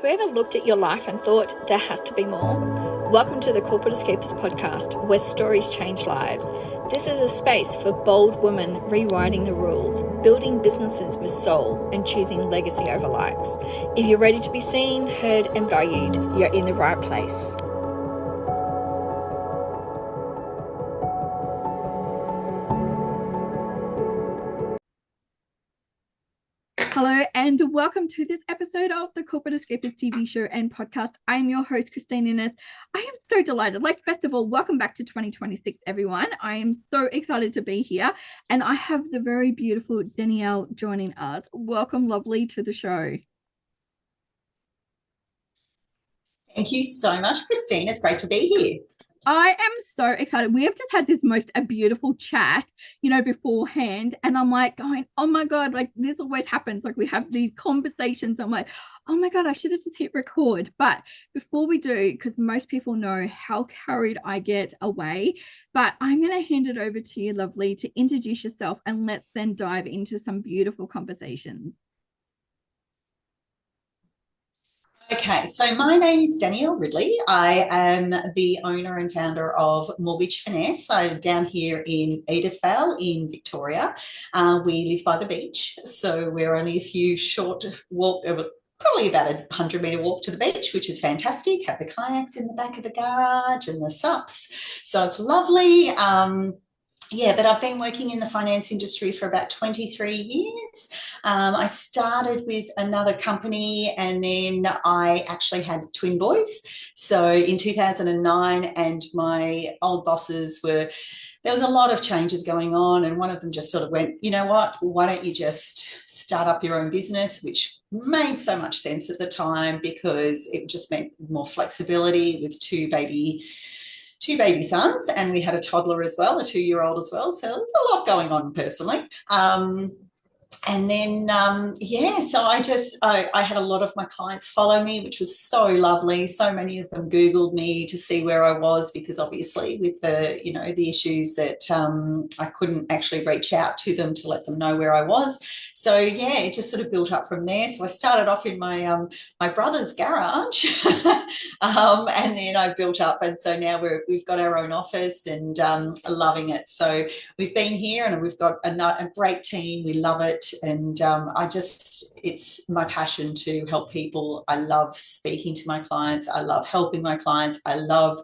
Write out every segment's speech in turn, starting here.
Whoever looked at your life and thought there has to be more? Welcome to the Corporate Escapists podcast, where stories change lives. This is a space for bold women rewriting the rules, building businesses with soul, and choosing legacy over likes. If you're ready to be seen, heard, and valued, you're in the right place. Hello and welcome to this episode of the Corporate Escapists TV show and podcast. I'm your host, Christine Innes. I am so delighted. First of all, welcome back to 2026, everyone. I am so excited to be here, and I have the very beautiful Danielle joining us. Welcome, lovely, to the show. Thank you so much, Christine. It's great to be here. I am so excited. We have just had this a beautiful chat, beforehand. And I'm going, oh my God, this always happens. We have these conversations. I'm like, oh my God, I should have just hit record. But before we do, because most people know how carried I get away, but I'm going to hand it over to you, lovely, to introduce yourself, and let's then dive into some beautiful conversations. Okay, so my name is Danielle Ridley. I am the owner and founder of Mortgage Finesse. So down here in Edithvale in Victoria, we live by the beach. So we're only a few short walk, probably about a 100-metre walk to the beach, which is fantastic. Have the kayaks in the back of the garage and the sups. So it's lovely. But I've been working in the finance industry for about 23 years. I started with another company, and then I actually had twin boys. So in 2009, and my old bosses there was a lot of changes going on, and one of them just sort of went, you know what, why don't you just start up your own business, which made so much sense at the time because it just meant more flexibility with two baby sons, and we had a toddler as well, a 2-year-old as well. So there's a lot going on personally. So I had a lot of my clients follow me, which was so lovely. So many of them Googled me to see where I was, because obviously with the issues that I couldn't actually reach out to them to let them know where I was. So yeah, it just sort of built up from there. So I started off in my brother's garage, and then I built up, and so now we've got our own office and loving it. So we've been here, and we've got a great team. We love it. And it's my passion to help people. I love speaking to my clients. I love helping my clients. I love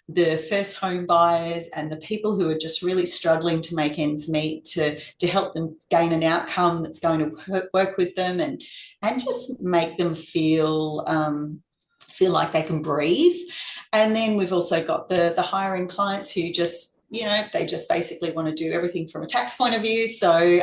the first home buyers and the people who are just really struggling to make ends meet, to help them gain an outcome that's going to work with them and just make them feel like they can breathe. And then we've also got the higher end clients who just, they just basically want to do everything from a tax point of view. So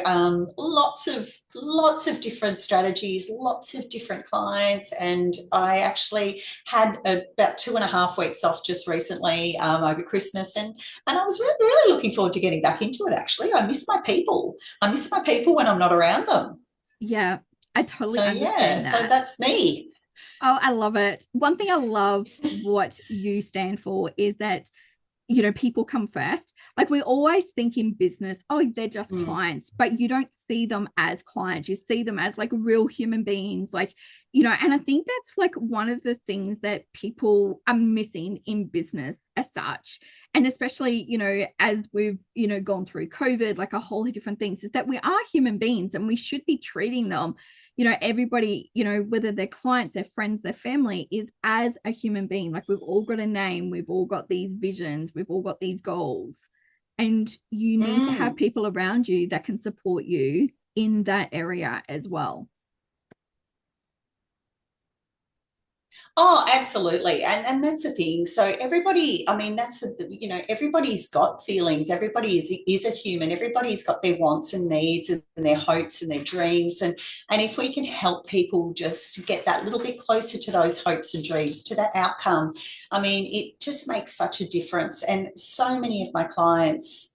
lots of different strategies, lots of different clients. And I actually had about 2.5 weeks off just recently over Christmas. And I was really, really looking forward to getting back into it, actually. I miss my people. I miss my people when I'm not around them. Yeah, I totally understand that. So that's me. Oh, I love it. One thing I love what you stand for is that, people come first. We always think in business, oh, they're just clients, but you don't see them as clients. You see them as real human beings, and I think that's one of the things that people are missing in business as such. And especially, as we've, gone through COVID, a whole lot of different things, is that we are human beings and we should be treating them, everybody, whether they're clients, their friends, their family, is as a human being. We've all got a name, we've all got these visions, we've all got these goals, and you need to have people around you that can support you in that area as well. Oh, absolutely. And that's the thing. So everybody, everybody's got feelings. Everybody is a human. Everybody's got their wants and needs and their hopes and their dreams. And if we can help people just get that little bit closer to those hopes and dreams, to that outcome, it just makes such a difference. And so many of my clients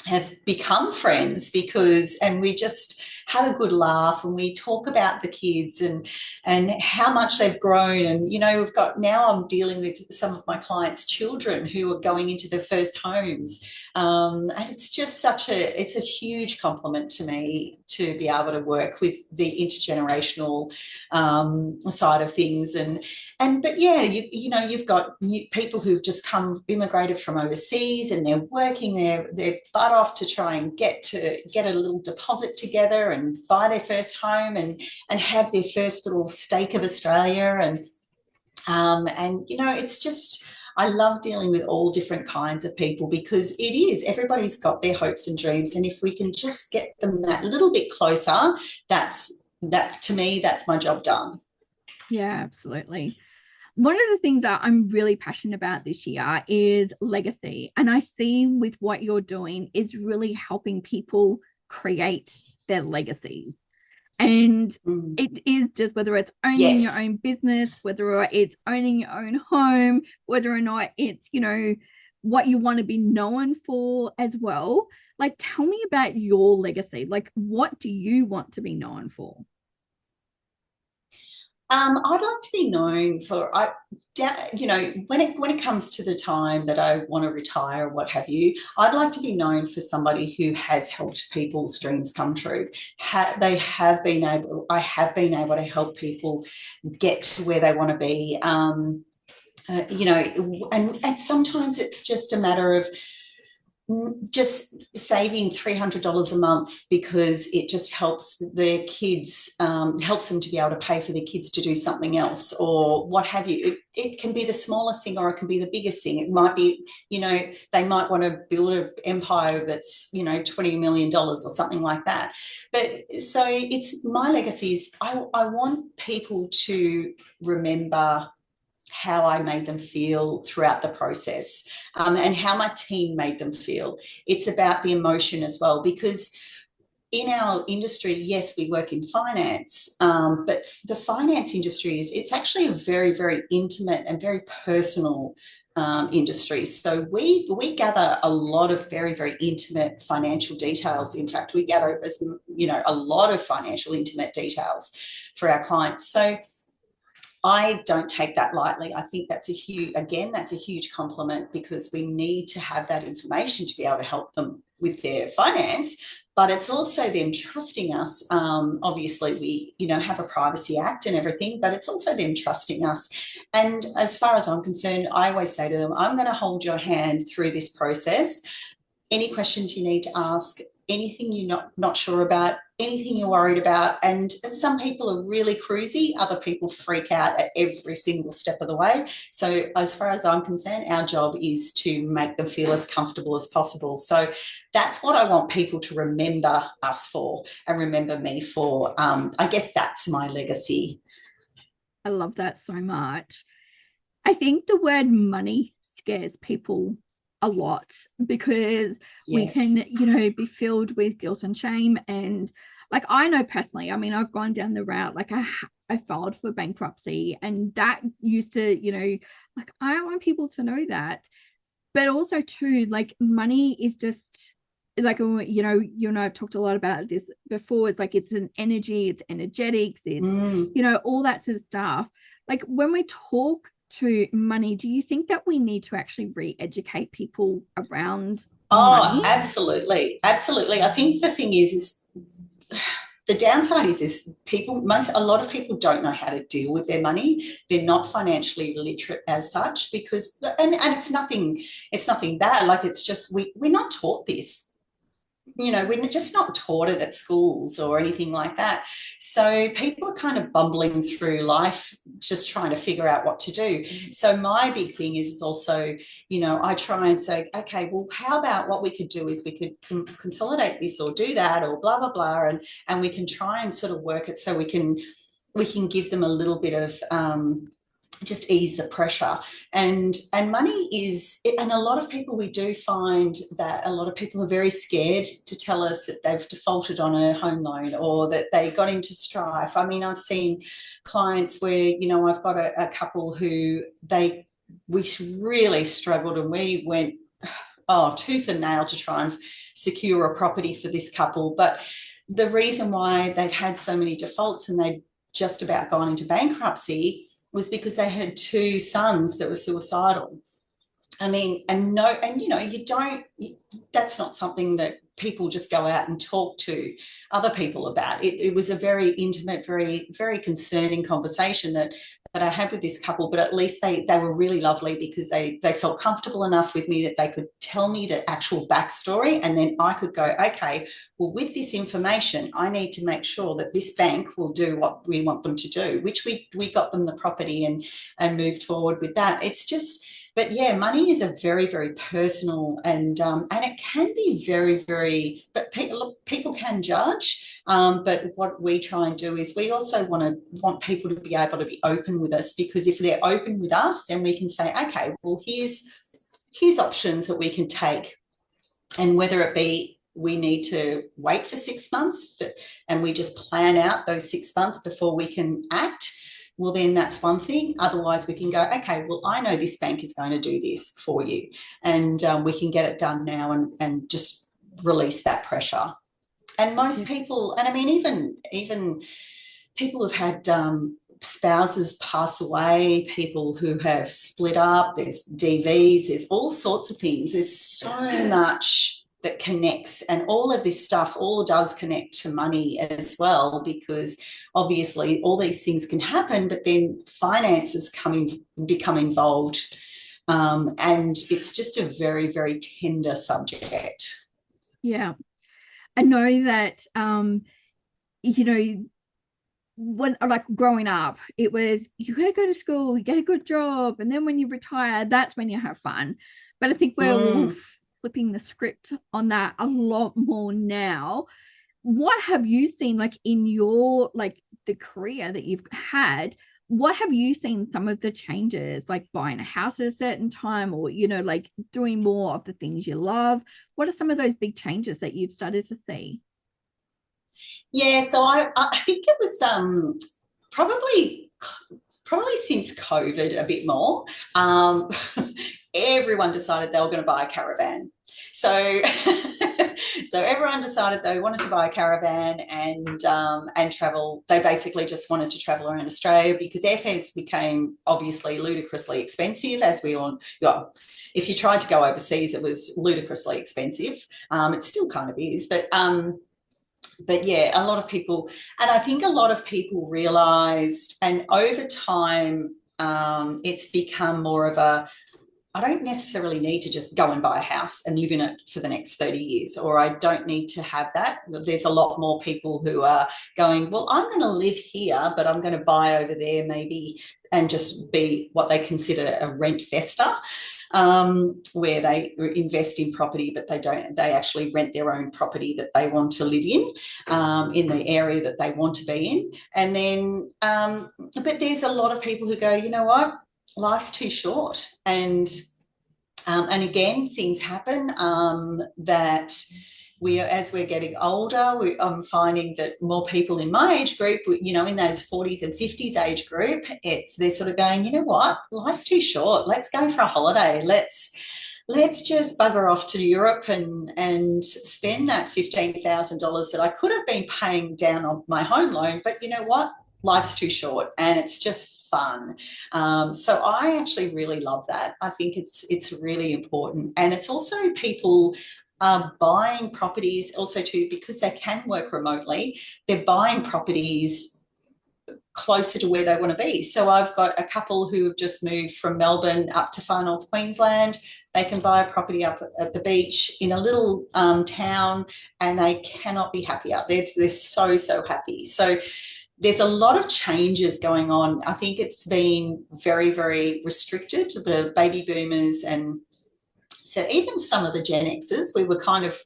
have become friends and we just have a good laugh, and we talk about the kids and how much they've grown. And we've got, now I'm dealing with some of my clients' children who are going into their first homes, and it's just it's a huge compliment to me to be able to work with the intergenerational side of things. But yeah, you've got people who've just immigrated from overseas, and they're working their butt off to try and get a little deposit together and buy their first home and have their first little stake of Australia. And it's just, I love dealing with all different kinds of people, because everybody's got their hopes and dreams, and if we can just get them that little bit closer, to me, that's my job done. Yeah, absolutely. One of the things that I'm really passionate about this year is legacy. And I see with what you're doing is really helping people create their legacies. And it is just, whether it's owning your own business, whether it's owning your own home, whether or not it's, what you want to be known for as well. Like, tell me about your legacy. Like, what do you want to be known for? I'd like to be known for, when it comes to the time that I want to retire or what have you, I'd like to be known for somebody who has helped people's dreams come true. I have been able to help people get to where they want to be. And sometimes it's just a matter of just saving $300 a month, because it just helps their kids, helps them to be able to pay for their kids to do something else, or what have you. It can be the smallest thing, or it can be the biggest thing. It might be, they might want to build an empire that's, $20 million or something like that. But so it's, my legacy is, I want people to remember how I made them feel throughout the process, and how my team made them feel. It's about the emotion as well, because in our industry, yes, we work in finance, but the finance industry it's actually a very, very intimate and very personal industry. So we gather a lot of very, very intimate financial details. In fact, we gather a lot of financial intimate details for our clients. So I don't take that lightly. I think that's a huge compliment, because we need to have that information to be able to help them with their finance. But it's also them trusting us. Obviously, we, have a Privacy Act and everything, but it's also them trusting us. And as far as I'm concerned, I always say to them, I'm going to hold your hand through this process. Any questions you need to ask, anything you're not sure about, anything you're worried about. And some people are really cruisy, other people freak out at every single step of the way. So as far as I'm concerned, our job is to make them feel as comfortable as possible. So that's what I want people to remember us for, and remember me for. I guess that's my legacy. I love that so much. I think the word money scares people a lot, because we can, be filled with guilt and shame. And like, I know personally, I mean, I've gone down the route, like I filed for bankruptcy, and that used to, like, I don't want people to know that. But also too, like, money is just like, I've talked a lot about this before. It's like, it's an energy, it's energetics, it's all that sort of stuff. Like, when we talk to money, do you think that we need to actually re-educate people around money? Absolutely. I think the thing is the downside is a lot of people don't know how to deal with their money. They're not financially literate as such, because and it's nothing bad. Like, it's just we're not taught this. We're just not taught it at schools or anything like that. So people are kind of bumbling through life, just trying to figure out what to do. So my big thing is also, I try and say, okay, well, how about what we could do is we could consolidate this or do that or blah, blah, blah. And we can try and sort of work it so we can give them a little bit of just ease the pressure. And money is, and a lot of people, we do find that a lot of people are very scared to tell us that they've defaulted on a home loan, or that they got into strife. I mean, I've seen clients where, I've got a couple who we really struggled, and we went tooth and nail to try and secure a property for this couple. But the reason why they'd had so many defaults and they'd just about gone into bankruptcy was because they had two sons that were suicidal. I mean, and no, and you know, that's not something that people just go out and talk to other people about. It was a very intimate, very, very concerning conversation that I had with this couple, but at least they were really lovely because they felt comfortable enough with me that they could tell me the actual backstory. And then I could go, okay, well, with this information, I need to make sure that this bank will do what we want them to do, which we got them the property and moved forward with that. It's just, but yeah, money is a very, very personal and it can be very, very. But people can judge. But what we try and do is we also want people to be able to be open with us, because if they're open with us, then we can say, okay, well, here's options that we can take, and whether it be we need to wait for 6 months and we just plan out those 6 months before we can act, well, then that's one thing. Otherwise, we can go, okay, well, I know this bank is going to do this for you, and we can get it done now and just release that pressure. And most people, and I mean, even people who've had spouses pass away, people who have split up, there's DVs, there's all sorts of things. There's so much that connects, and all of this stuff all does connect to money as well, because obviously all these things can happen, but then finances become involved, and it's just a very, very tender subject. Yeah, I know that you know, when like growing up, it was you got to go to school, you get a good job, and then when you retire, that's when you have fun. But I think we're all flipping the script on that a lot more now. What have you seen, like in your like the career that you've had? What have you seen some of the changes, like buying a house at a certain time, or you know, like doing more of the things you love? What are some of those big changes that you've started to see? Yeah, so I think it was probably probably since COVID a bit more. Um, Everyone decided they were going to buy a caravan. So, so everyone decided they wanted to buy a caravan and travel. They basically just wanted to travel around Australia because airfares became obviously ludicrously expensive, as we all. Well, if you tried to go overseas, it was ludicrously expensive. It still kind of is, but yeah, a lot of people, and I think a lot of people realised, and over time, it's become more of a, I don't necessarily need to just go and buy a house and live in it for the next 30 years, or I don't need to have that. There's a lot more people who are going, well, I'm going to live here, but I'm going to buy over there maybe and just be what they consider a rent fester, where they invest in property, but they actually rent their own property that they want to live in the area that they want to be in. And then, but there's a lot of people who go, you know what? Life's too short, and again, things happen that as we're getting older, I'm finding that more people in my age group, you know, in those 40s and 50s age group, they're sort of going, you know what, life's too short. Let's go for a holiday. Let's just bugger off to Europe and spend that $15,000 that I could have been paying down on my home loan. But you know what? Life's too short, and it's just fun. So I actually really love that. I think it's really important, and it's also people buying properties also too, because they can work remotely. They're buying properties closer to where they want to be. So I've got a couple who have just moved from Melbourne up to far north Queensland. They can buy a property up at the beach in a little town, and they cannot be happier. They're so happy. So there's a lot of changes going on. I think it's been very, very restricted to the baby boomers, and so even some of the Gen Xers, we were kind of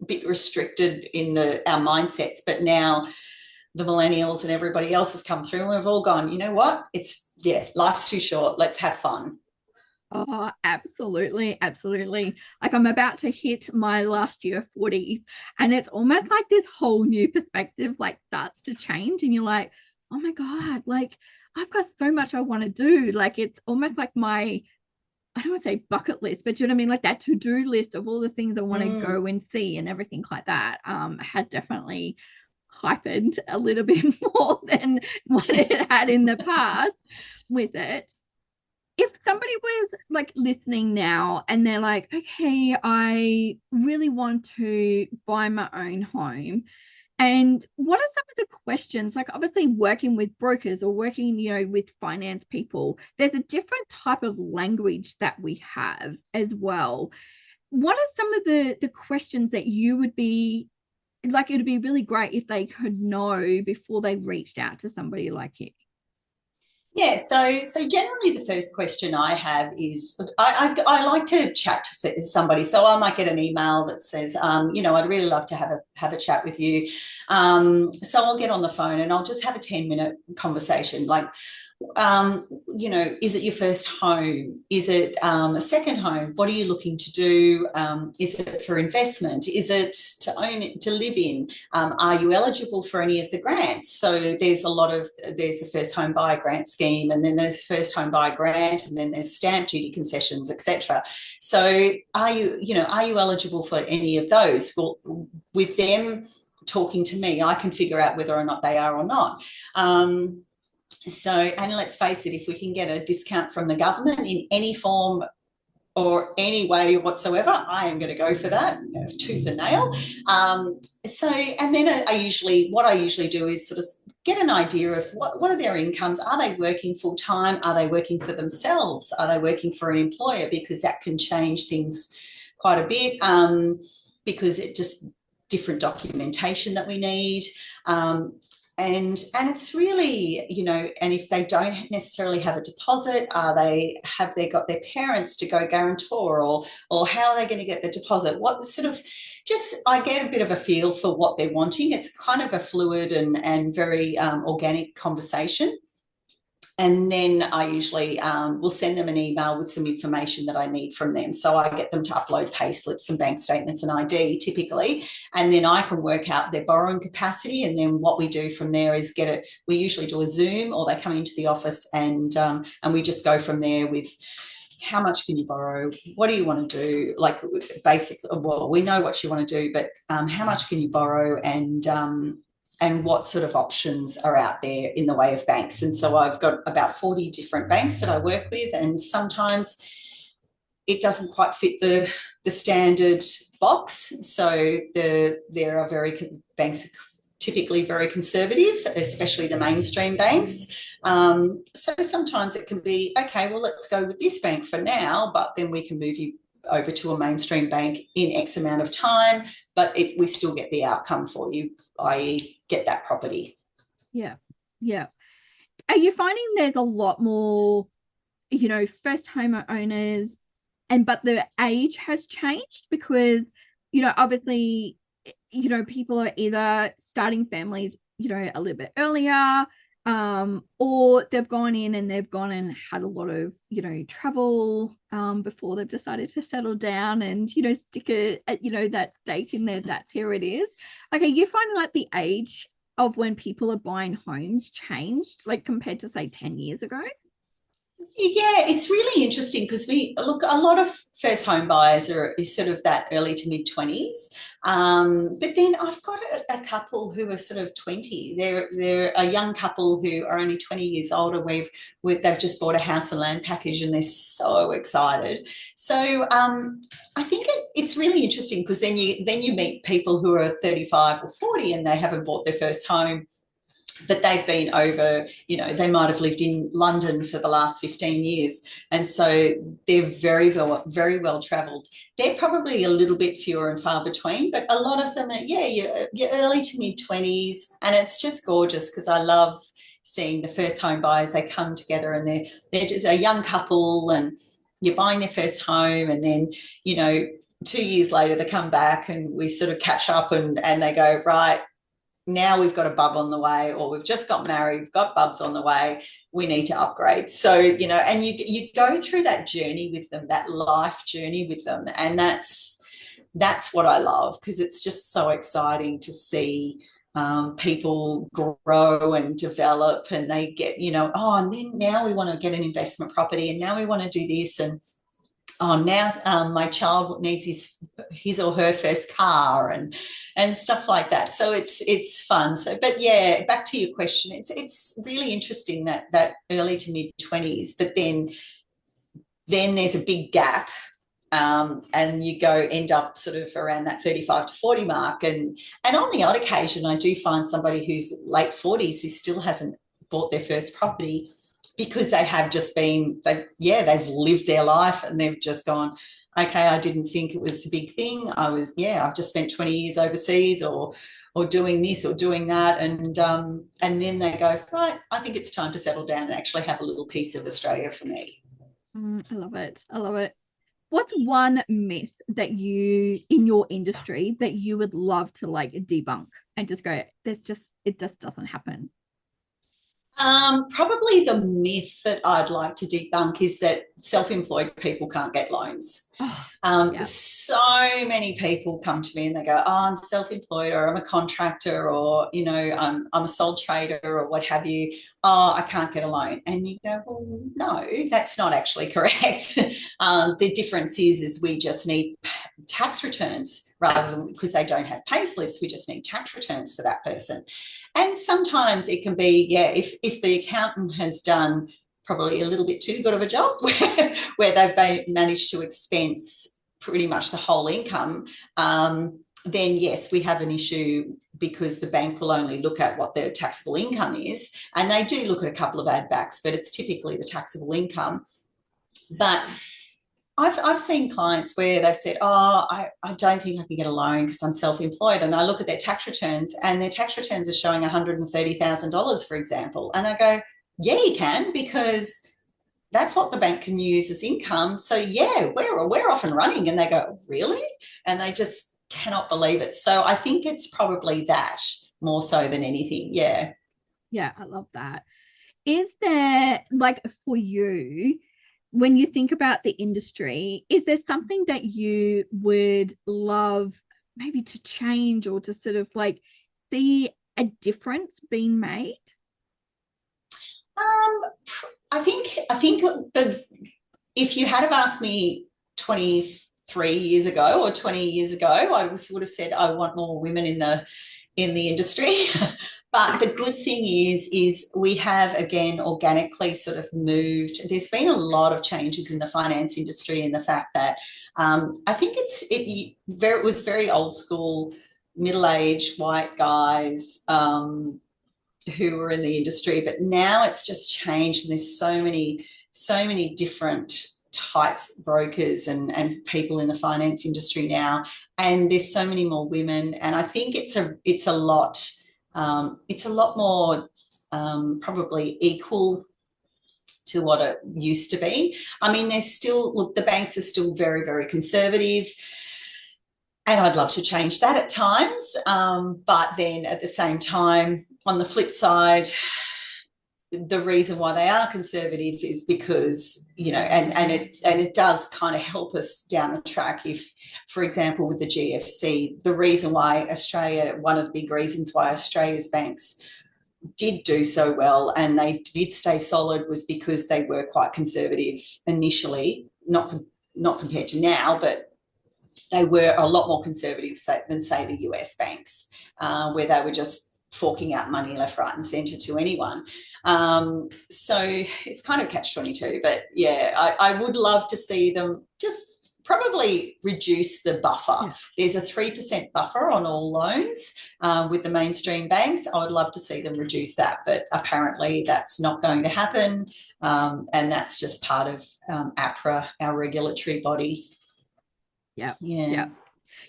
a bit restricted in our mindsets, but now the millennials and everybody else has come through, and we've all gone, you know what? Life's too short. Let's have fun. Oh, absolutely, absolutely. Like I'm about to hit my last year 40s, and it's almost like this whole new perspective like starts to change, and you're like, oh my God, like I've got so much I want to do. Like it's almost like I don't want to say bucket list, but you know what I mean? Like that to-do list of all the things I want to go and see and everything like that has definitely heightened a little bit more than what it had in the past with it. If somebody was like listening now and they're like, okay, I really want to buy my own home, and what are some of the questions? Like, obviously, working with brokers or working, with finance people, there's a different type of language that we have as well. What are some of the questions that you would be like? It would be really great if they could know before they reached out to somebody like you. Yeah, so generally the first question I have is I like to chat to somebody. So I might get an email that says, I'd really love to have a chat with you. So I'll get on the phone and I'll just have a 10-minute conversation. Like, is it your first home? Is it a second home? What are you looking to do? Is it for investment? Is it to own it, to live in? Are you eligible for any of the grants? So there's a first home buyer grant scheme, and then there's first home buyer grant, and then there's stamp duty concessions, etc. So are you eligible for any of those? Well, with them talking to me, I can figure out whether or not they are or not. And let's face it, if we can get a discount from the government in any form or any way whatsoever, I am going to go for that, tooth and nail. And then what I usually do is sort of get an idea of what are their incomes. Are they working full time? Are they working for themselves? Are they working for an employer? Because that can change things quite a bit, because it just different documentation that we need. And it's really, and if they don't necessarily have a deposit, have they got their parents to go guarantor, or how are they going to get the deposit? What sort of, just I get a bit of a feel for what they're wanting. It's kind of a fluid and very organic conversation. And then I usually will send them an email with some information that I need from them. So I get them to upload pay slips and bank statements and ID typically, and then I can work out their borrowing capacity. And then what we do from there is we usually do a Zoom, or they come into the office, and we just go from there with, how much can you borrow? What do you want to do? Like, basically, well, we know what you want to do, but how much can you borrow? And what sort of options are out there in the way of banks. And so I've got about 40 different banks that I work with, and sometimes it doesn't quite fit the standard box. So there are banks typically very conservative, especially the mainstream banks. So sometimes it can be, okay, well, let's go with this bank for now, but then we can move you over to a mainstream bank in X amount of time, but we still get the outcome for you, i.e. get that property. Yeah. Yeah. Are you finding there's a lot more, first home owners, but the age has changed because, obviously, people are either starting families, a little bit earlier, or they've gone in and had a lot of, travel before they've decided to settle down and, stick that stake in there, that's here it is. Okay, you find like the age of when people are buying homes changed, like compared to say 10 years ago? Yeah, it's really interesting because a lot of first home buyers are sort of that early to mid 20s. But then I've got a couple who are sort of 20. They're a young couple who are only 20 years older. They've just bought a house and land package and they're so excited. So I think it's really interesting because then you meet people who are 35 or 40 and they haven't bought their first home, but they've been over, they might have lived in London for the last 15 years. And so they're very well travelled. They're probably a little bit fewer and far between, but a lot of them are, your early to mid 20s. And it's just gorgeous because I love seeing the first home buyers. They come together and they're just a young couple and you're buying their first home, and then, 2 years later they come back and we sort of catch up and they go, right, now we've got a bub on the way, or we've just got married, we've got bubs on the way, we need to upgrade. So, and you go through that journey with them, that life journey with them. And that's what I love, because it's just so exciting to see people grow and develop, and they get, and then now we want to get an investment property, and now we want to do this. And oh, now my child needs his or her first car, and stuff like that. So it's fun. So, but yeah, back to your question, it's really interesting that early to mid 20s, but then there's a big gap, and you end up sort of around that 35 to 40 mark. And on the odd occasion, I do find somebody who's late 40s who still hasn't bought their first property, because they have just been, they've lived their life and they've just gone, okay, I didn't think it was a big thing. I've just spent 20 years overseas, or doing this or doing that. And then they go, right, I think it's time to settle down and actually have a little piece of Australia for me. I love it. I love it. What's one myth that you in your industry that you would love to like debunk and just go, it just doesn't happen? Probably the myth that I'd like to debunk is that self-employed people can't get loans. Oh, yeah. So many people come to me and they go, oh, I'm self-employed, or I'm a contractor, or, I'm a sole trader, or what have you. Oh, I can't get a loan. And you go, well, no, that's not actually correct. The difference is we just need tax returns, rather than, because they don't have pay slips, we just need tax returns for that person. And sometimes it can be, if the accountant has done probably a little bit too good of a job where they've managed to expense pretty much the whole income, then yes, we have an issue, because the bank will only look at what their taxable income is. And they do look at a couple of add backs, but it's typically the taxable income. But I've seen clients where they've said, oh, I don't think I can get a loan because I'm self-employed. And I look at their tax returns, and their tax returns are showing $130,000, for example. And I go, yeah, you can, because that's what the bank can use as income. So yeah, we're off and running. And they go, really? And they just cannot believe it. So I think it's probably that more so than anything. Yeah. Yeah, I love that. Is there, like, for you, when you think about the industry, is there something that you would love maybe to change or to sort of like see a difference being made? Um, I think if you had have asked me 23 years ago or 20 years ago, I would have said I want more women in the industry. But the good thing is we have, again, organically sort of moved. There's been a lot of changes in the finance industry, in the fact that I think it was very old school, middle-aged white guys who were in the industry, but now it's just changed, and there's so many different types of brokers and people in the finance industry now, and there's so many more women, and I think it's a lot more probably equal to what it used to be. I mean, the banks are still very, very conservative, and I'd love to change that at times. But then at the same time, on the flip side, the reason why they are conservative is because, and it does kind of help us down the track. If, for example, with the GFC, the reason why one of the big reasons why Australia's banks did do so well and they did stay solid was because they were quite conservative initially, not compared to now, but they were a lot more conservative than, say, the US banks, where they were just forking out money left, right and centre to anyone. So it's kind of catch-22. But, yeah, I would love to see them just probably reduce the buffer. Yeah. There's a 3% buffer on all loans with the mainstream banks. I would love to see them reduce that, but apparently that's not going to happen, and that's just part of APRA, our regulatory body. Yeah.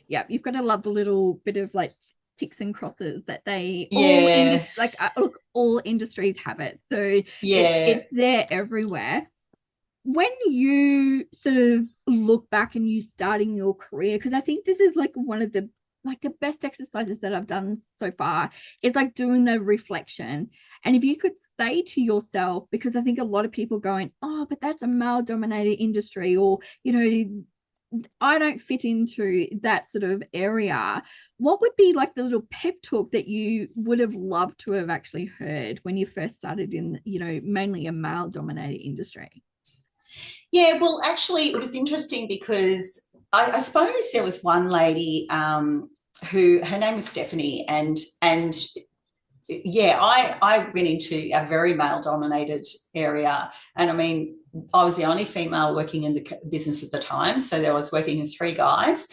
You've got to love the little bit of like ticks and crosses that all industries have it. So it's there everywhere. When you sort of look back and you starting your career, because I think this is like one of the best exercises that I've done so far, is like doing the reflection. And if you could say to yourself, because I think a lot of people going, oh, but that's a male dominated industry, or, I don't fit into that sort of area. What would be like the little pep talk that you would have loved to have actually heard when you first started in, mainly a male dominated industry? Yeah, well, actually, it was interesting because I suppose there was one lady who her name was Stephanie, and yeah, I went into a very male dominated area, and I mean, I was the only female working in the business at the time, so there was working with three guys.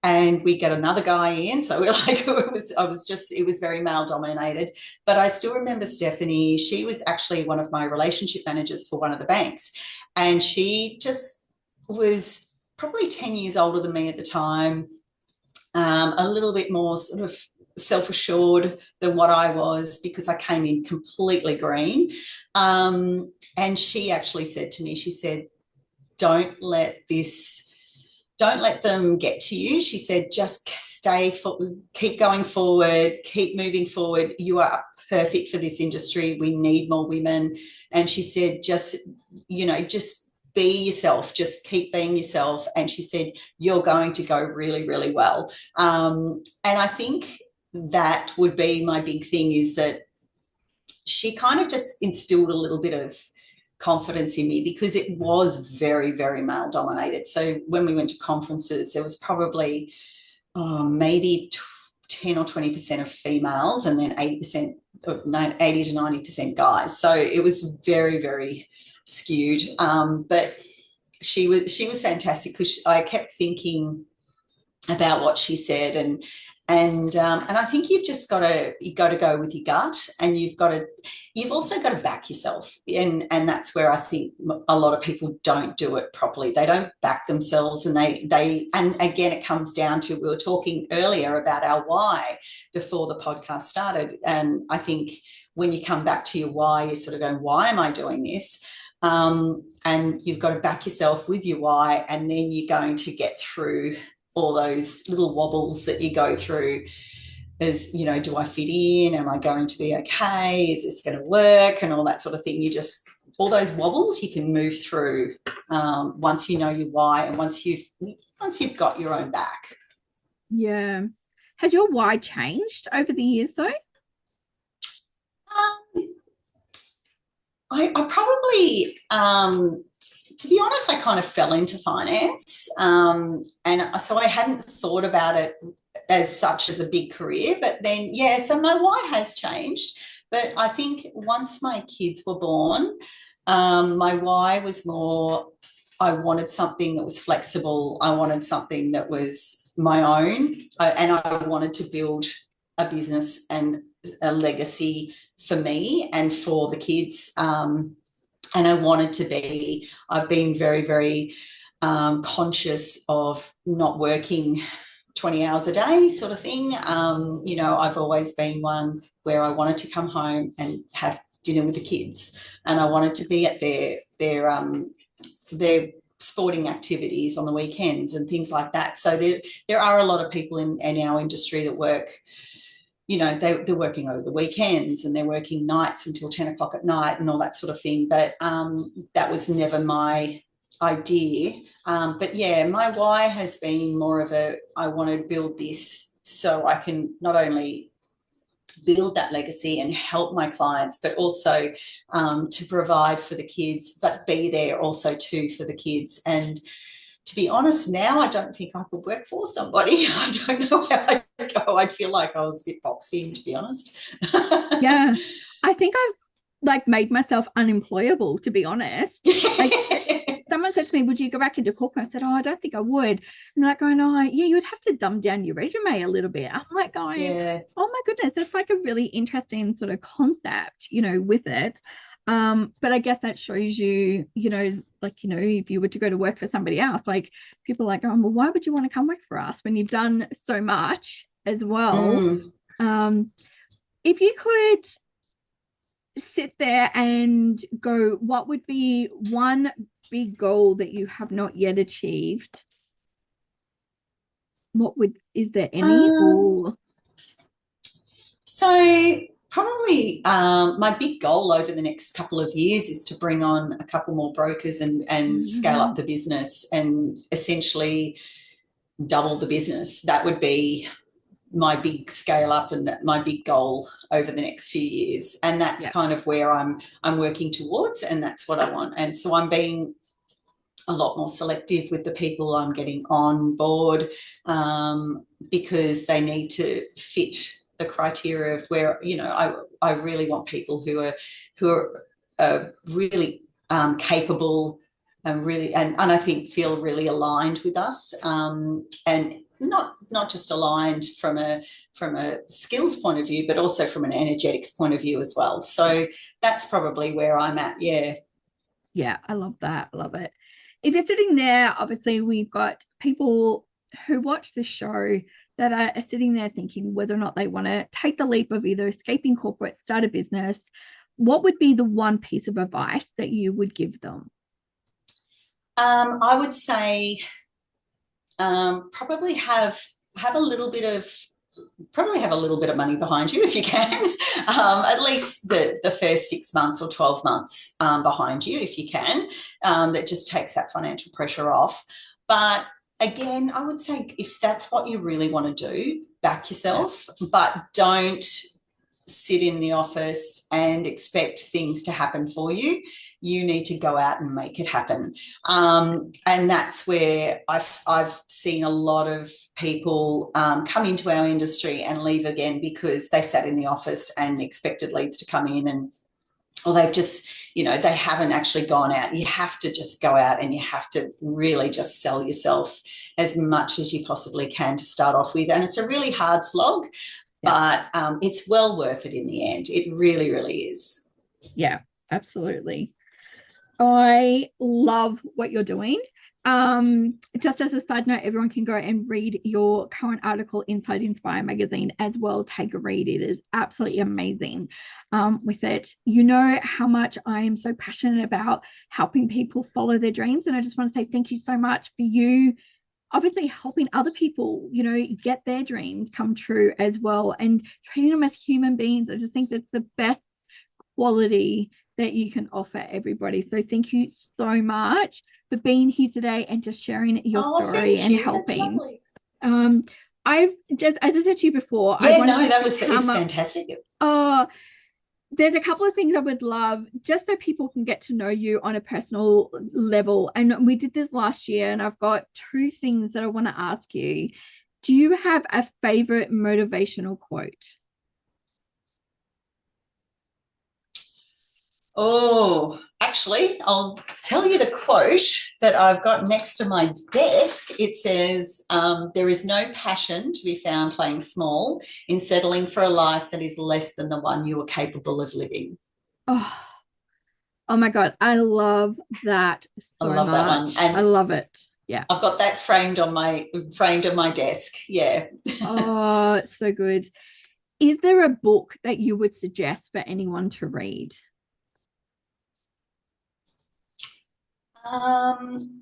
And we get another guy in, so we're like, it was very male dominated. But I still remember Stephanie. She was actually one of my relationship managers for one of the banks, and she just was probably 10 years older than me at the time, a little bit more sort of self-assured than what I was because I came in completely green. And she actually said to me, she said, don't let them get to you. She said, just keep going forward, keep moving forward. You are perfect for this industry. We need more women. And she said, just be yourself, just keep being yourself. And she said, you're going to go really, really well. And I think that would be my big thing, is that she kind of just instilled a little bit of confidence in me because it was very, very male dominated. So when we went to conferences, there was probably maybe 10 or 20% of females, and then 80 to 90% guys. So it was very, very skewed. But she was fantastic because I kept thinking about what she said, and I think you've got to go with your gut, and you've also got to back yourself, and that's where I think a lot of people don't do it properly. They don't back themselves, and and again, it comes down to, we were talking earlier about our why before the podcast started, and I think when you come back to your why, you're sort of going, why am I doing this? And you've got to back yourself with your why, and then you're going to get through all those little wobbles that you go through. As do I fit in? Am I going to be okay? Is this going to work? And all that sort of thing. All those wobbles you can move through once you know your why, and once you've got your own back. Yeah. Has your why changed over the years though? I probably, to be honest, I kind of fell into finance, and so I hadn't thought about it as such as a big career. But then, yeah, so my why has changed. But I think once my kids were born, my why was more, I wanted something that was flexible. I wanted something that was my own, and I wanted to build a business and a legacy for me and for the kids. And I've been very, very conscious of not working 20 hours a day sort of thing. I've always been one where I wanted to come home and have dinner with the kids, and I wanted to be at their sporting activities on the weekends and things like that. So there are a lot of people in our industry that work, they're working over the weekends, and they're working nights until 10 o'clock at night and all that sort of thing. But that was never my idea. But yeah, my why has been more of I want to build this so I can not only build that legacy and help my clients, but also to provide for the kids, but be there also too for the kids. And to be honest, now I don't think I could work for somebody. I don't know how I'd go. I'd feel like I was a bit boxed in, to be honest. Yeah. I think I've made myself unemployable, to be honest. Someone said to me, would you go back into corporate? I said, I don't think I would. And they're like going, yeah, you would have to dumb down your resume a little bit. I'm like going, yeah. Oh my goodness, that's like a really interesting sort of concept, with it. But I guess that shows you, if you were to go to work for somebody else, like people are like, well, why would you want to come work for us when you've done so much as well? If you could sit there and go, what would be one big goal that you have not yet achieved? Is there any? So probably my big goal over the next couple of years is to bring on a couple more brokers and scale up the business and essentially double the business. That would be my big scale up and my big goal over the next few years. And that's kind of where I'm working towards, and that's what I want. And so I'm being a lot more selective with the people I'm getting on board, because they need to fit the criteria of where, you know, I really want people who are really capable and really and I think feel really aligned with us, and not just aligned from a skills point of view, but also from an energetics point of view as well. So that's probably where I'm at. Yeah, I love that. I love it. If you're sitting there, obviously we've got people who watch this show that are sitting there thinking whether or not they want to take the leap of either escaping corporate, start a business. What would be the one piece of advice that you would give them? I would say probably have a little bit of money behind you if you can. At least the first 6 months or 12 months behind you if you can. That just takes that financial pressure off. But again, I would say if that's what you really want to do, back yourself, but don't sit in the office and expect things to happen for you. You need to go out and make it happen. And that's where I've seen a lot of people come into our industry and leave again because they sat in the office and expected leads to come in, or they've just, you know, they haven't actually gone out. You have to just go out and you have to really just sell yourself as much as you possibly can to start off with. And it's a really hard slog, but it's well worth it in the end. It really, really is. Yeah, absolutely. I love what you're doing. Just as a side note, everyone can go and read your current article inside Inspire magazine as well. Take a read. It is absolutely amazing. With it, you know how much I am so passionate about helping people follow their dreams. And I just want to say thank you so much for you obviously helping other people, you know, get their dreams come true as well, and treating them as human beings. I just think that's the best quality that you can offer everybody. So thank you so much for being here today and just sharing your story and helping. I've just, as I said to you before, that was fantastic. There's a couple of things I would love just so people can get to know you on a personal level. And we did this last year, and I've got two things that I want to ask you. Do you have a favorite motivational quote? Oh, actually, I'll tell you the quote that I've got next to my desk. It says, there is no passion to be found playing small in settling for a life that is less than the one you are capable of living. Oh my God. I love that so much. I love that one. And I love it. Yeah. I've got that framed on my desk. Yeah. Oh, so good. Is there a book that you would suggest for anyone to read?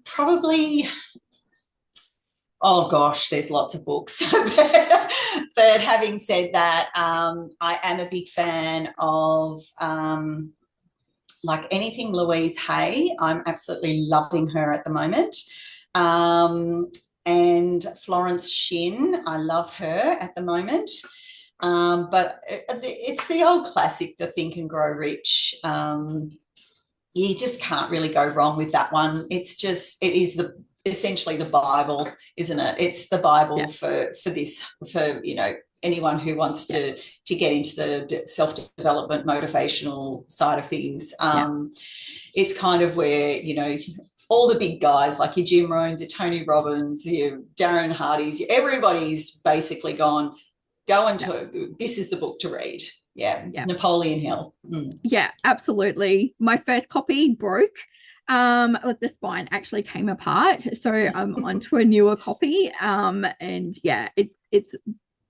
Probably, oh gosh, there's lots of books. But having said that, I am a big fan of like anything Louise Hay. I'm absolutely loving her at the moment. And Florence Shin, I love her at the moment. But it's the old classic, The Think and Grow Rich. You just can't really go wrong with that one. It is essentially the Bible, isn't it? It's the Bible for you know, anyone who wants to get into the self-development, motivational side of things. It's kind of where, you know, all the big guys like your Jim Rohns, your Tony Robbins, your Darren Hardys, everybody's basically gone to this is the book to read. Yeah. Napoleon Hill. Yeah, absolutely. My first copy broke. The spine actually came apart, so I'm onto a newer copy. And it's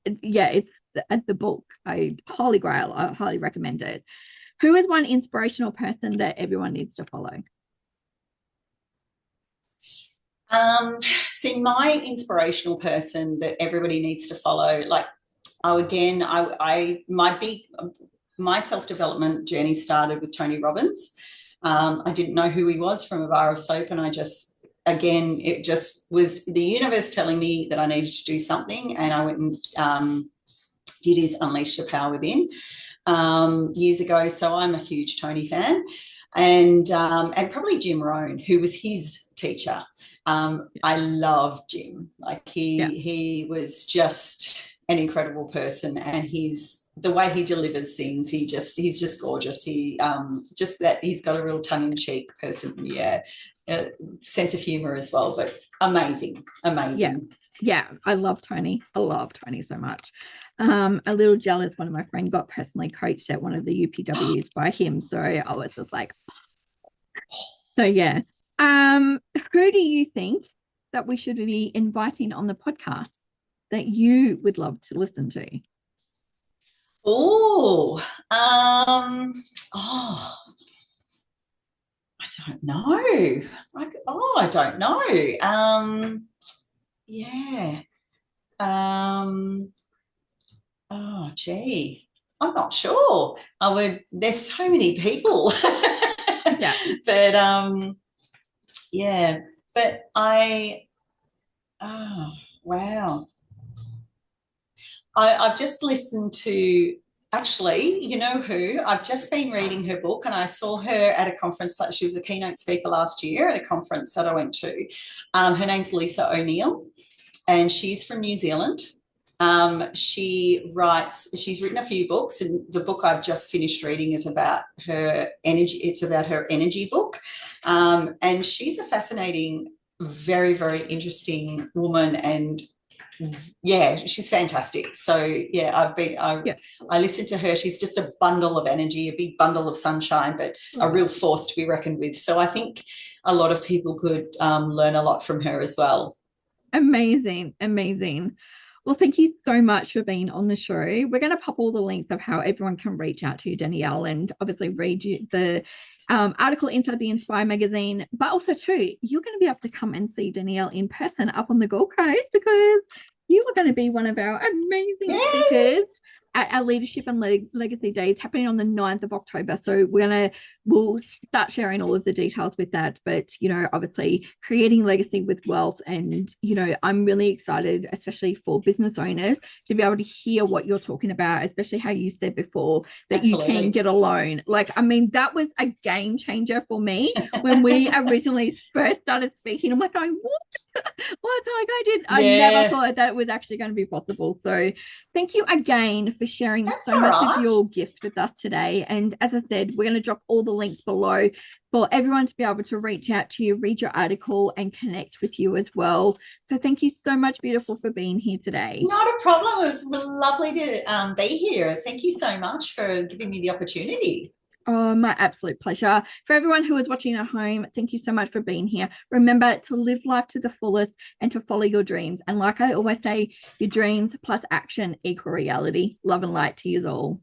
the book. Holy Grail. I highly recommend it. Who is one inspirational person that everyone needs to follow? See, my inspirational person that everybody needs to follow, like, my self-development journey started with Tony Robbins. I didn't know who he was from a bar of soap, and it just was the universe telling me that I needed to do something, and I went and did his Unleash Your Power Within. years ago. So I'm a huge Tony fan, and probably Jim Rohn, who was his teacher. I love Jim. Like he was just an incredible person, and the way he delivers things, he's just gorgeous. He just that he's got a real tongue-in-cheek person, sense of humor as well, but amazing. Yeah, I love Tony. I love Tony so much. A little jealous, one of my friends got personally coached at one of the UPWs by him, so I was just like, so yeah. Who do you think that we should be inviting on the podcast that you would love to listen to? I don't know. I don't know. Yeah. Oh, gee. I'm not sure. There's so many people. Yeah. But yeah. But wow. I've just listened to, actually, you know who? I've just been reading her book, and I saw her at a conference. She was a keynote speaker last year at a conference that I went to. Her name's Lisa O'Neill, and she's from New Zealand. She's written a few books, and the book I've just finished reading is about her energy. It's about her energy book. And she's a fascinating, very, very interesting woman, and yeah, she's fantastic. So yeah, I listened to her. She's just a bundle of energy, a big bundle of sunshine, but a real force to be reckoned with. So I think a lot of people could learn a lot from her as well. Amazing. Well, thank you so much for being on the show. We're going to pop all the links of how everyone can reach out to you, Danielle, and obviously read the article inside the Inspire magazine. But also, too, you're going to be able to come and see Danielle in person up on the Gold Coast, because you are going to be one of our amazing speakers at our Leadership and Legacy Days happening on the 9th of October. So we'll start sharing all of the details with that. But, obviously creating legacy with wealth. And, I'm really excited, especially for business owners, to be able to hear what you're talking about, especially how you said before that Absolutely. You can get a loan. That was a game changer for me when we originally first started speaking. I'm like, going, what? I never thought that was actually going to be possible. So thank you again for sharing so much of your gifts with us today. And as I said, we're going to drop all the links below for everyone to be able to reach out to you, read your article, and connect with you as well. So thank you so much, beautiful, for being here today. Not a problem. It was lovely to be here. Thank you so much for giving me the opportunity. Oh, my absolute pleasure. For everyone who is watching at home, thank you so much for being here. Remember to live life to the fullest and to follow your dreams. And like I always say, your dreams plus action equal reality. Love and light to you all.